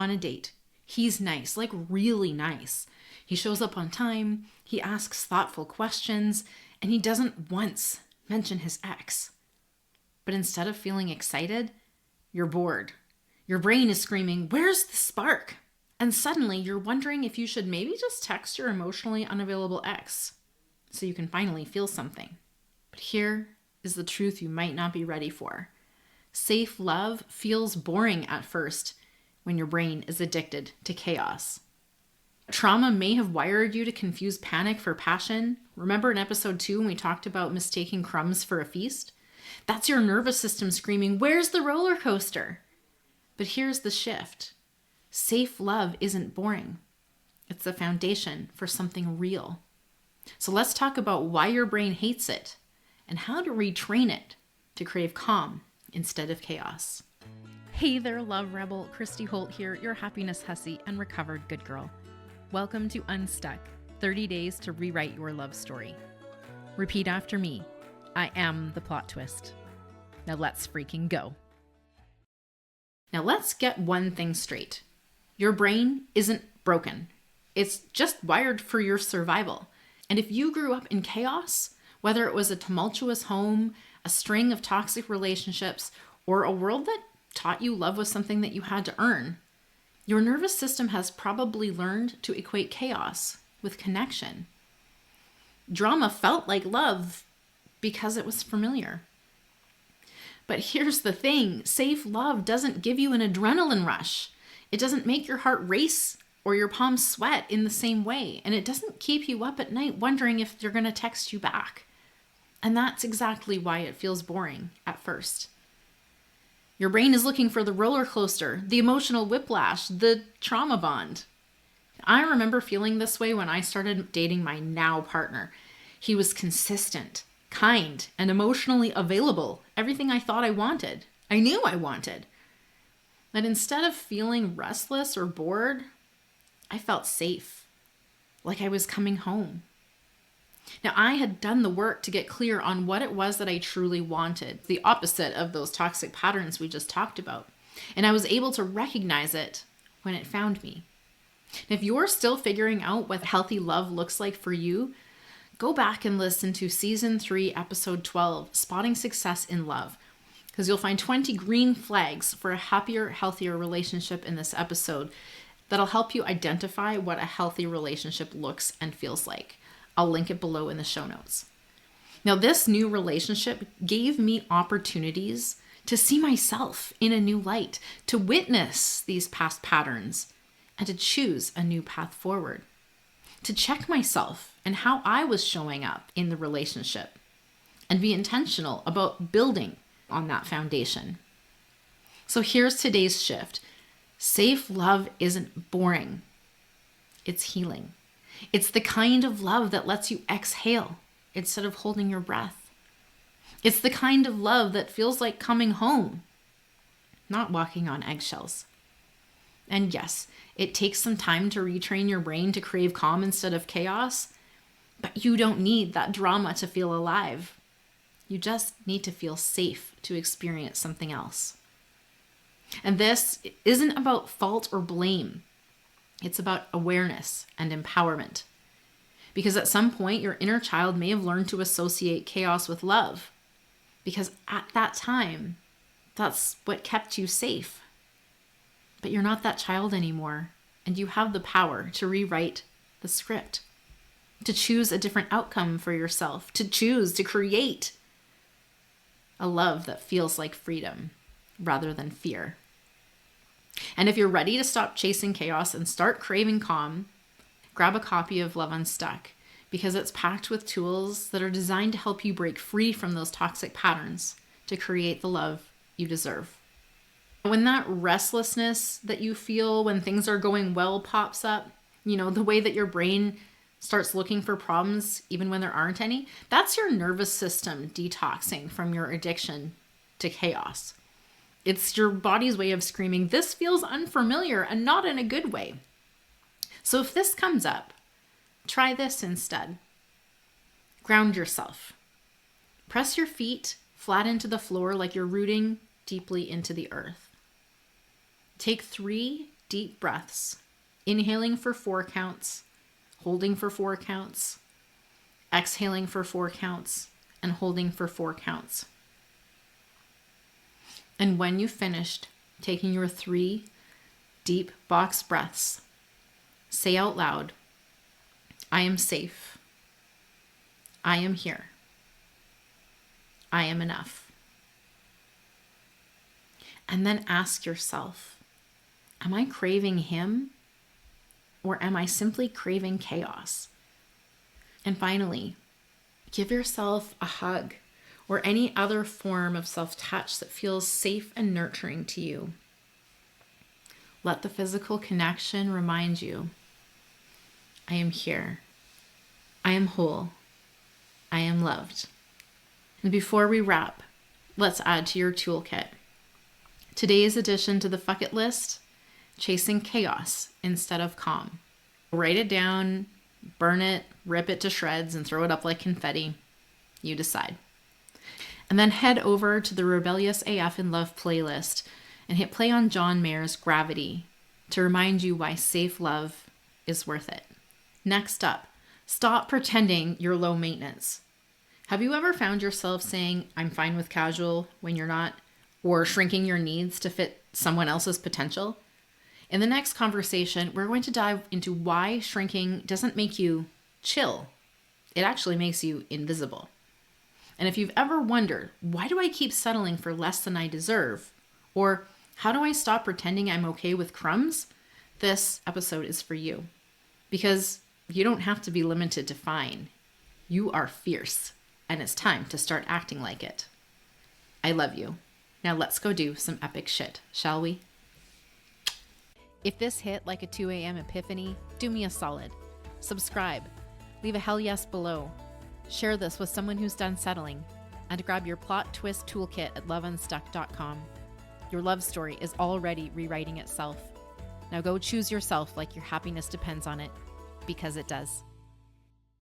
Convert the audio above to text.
on a date. He's nice, like really nice. He shows up on time, he asks thoughtful questions, and he doesn't once mention his ex. But instead of feeling excited, you're bored. Your brain is screaming, "Where's the spark?" And suddenly you're wondering if you should maybe just text your emotionally unavailable ex so you can finally feel something. But here is the truth you might not be ready for. Safe love feels boring at first when your brain is addicted to chaos. Trauma may have wired you to confuse panic for passion. Remember in episode 2 when we talked about mistaking crumbs for a feast? That's your nervous system screaming, "Where's the roller coaster?" But here's the shift. Safe love isn't boring. It's the foundation for something real. So let's talk about why your brain hates it and how to retrain it to crave calm instead of chaos. Hey there, love rebel. Christy Holt here, your happiness hussy and recovered good girl. Welcome to Unstuck, 30 days to rewrite your love story. Repeat after me. I am the plot twist. Now let's freaking go. Now let's get one thing straight. Your brain isn't broken. It's just wired for your survival. And if you grew up in chaos, whether it was a tumultuous home, a string of toxic relationships, or a world that taught you love was something that you had to earn, your nervous system has probably learned to equate chaos with connection. Drama felt like love because it was familiar. But here's the thing, safe love doesn't give you an adrenaline rush. It doesn't make your heart race or your palms sweat in the same way. And it doesn't keep you up at night wondering if they're going to text you back. And that's exactly why it feels boring at first. Your brain is looking for the roller coaster, the emotional whiplash, the trauma bond. I remember feeling this way when I started dating my now partner. He was consistent, kind, and emotionally available. Everything I thought I wanted. I knew I wanted. But instead of feeling restless or bored, I felt safe, like I was coming home. Now, I had done the work to get clear on what it was that I truly wanted, the opposite of those toxic patterns we just talked about. And I was able to recognize it when it found me. If you're still figuring out what healthy love looks like for you, go back and listen to Season 3, Episode 12, Spotting Success in Love, because you'll find 20 green flags for a happier, healthier relationship in this episode that'll help you identify what a healthy relationship looks and feels like. I'll link it below in the show notes. Now, this new relationship gave me opportunities to see myself in a new light, to witness these past patterns, and to choose a new path forward, to check myself and how I was showing up in the relationship, and be intentional about building on that foundation. So here's today's shift. Safe love isn't boring. It's healing. It's the kind of love that lets you exhale instead of holding your breath. It's the kind of love that feels like coming home, not walking on eggshells. And yes, it takes some time to retrain your brain to crave calm instead of chaos, but you don't need that drama to feel alive. You just need to feel safe to experience something else. And this isn't about fault or blame. It's about awareness and empowerment. Because at some point, your inner child may have learned to associate chaos with love. Because at that time, that's what kept you safe. But you're not that child anymore. And you have the power to rewrite the script. To choose a different outcome for yourself. To choose to create a love that feels like freedom rather than fear. And if you're ready to stop chasing chaos and start craving calm, grab a copy of Love Unstuck because it's packed with tools that are designed to help you break free from those toxic patterns to create the love you deserve. When that restlessness that you feel when things are going well pops up, the way that your brain starts looking for problems even when there aren't any, that's your nervous system detoxing from your addiction to chaos. It's your body's way of screaming, this feels unfamiliar and not in a good way. So if this comes up, try this instead. Ground yourself. Press your feet flat into the floor like you're rooting deeply into the earth. Take 3 deep breaths, inhaling for 4 counts, holding for 4 counts, exhaling for 4 counts, and holding for 4 counts. And when you've finished taking your 3 deep box breaths, say out loud, I am safe. I am here. I am enough. And then ask yourself, am I craving him, or am I simply craving chaos? And finally, give yourself a hug or any other form of self-touch that feels safe and nurturing to you. Let the physical connection remind you, I am here. I am whole. I am loved. And before we wrap, let's add to your toolkit. Today's addition to the fuck it list, chasing chaos instead of calm. Write it down, burn it, rip it to shreds, and throw it up like confetti. You decide. And then head over to the Rebellious AF in Love playlist and hit play on John Mayer's Gravity to remind you why safe love is worth it. Next up, stop pretending you're low maintenance. Have you ever found yourself saying, I'm fine with casual when you're not, or shrinking your needs to fit someone else's potential? In the next conversation, we're going to dive into why shrinking doesn't make you chill. It actually makes you invisible. And if you've ever wondered, why do I keep settling for less than I deserve? Or how do I stop pretending I'm okay with crumbs? This episode is for you. Because you don't have to be limited to fine. You are fierce. And it's time to start acting like it. I love you. Now let's go do some epic shit, shall we? If this hit like a 2 a.m. epiphany, do me a solid. Subscribe. Leave a hell yes below. Share this with someone who's done settling. And grab your plot twist toolkit at loveunstuck.com. Your love story is already rewriting itself. Now go choose yourself like your happiness depends on it. Because it does.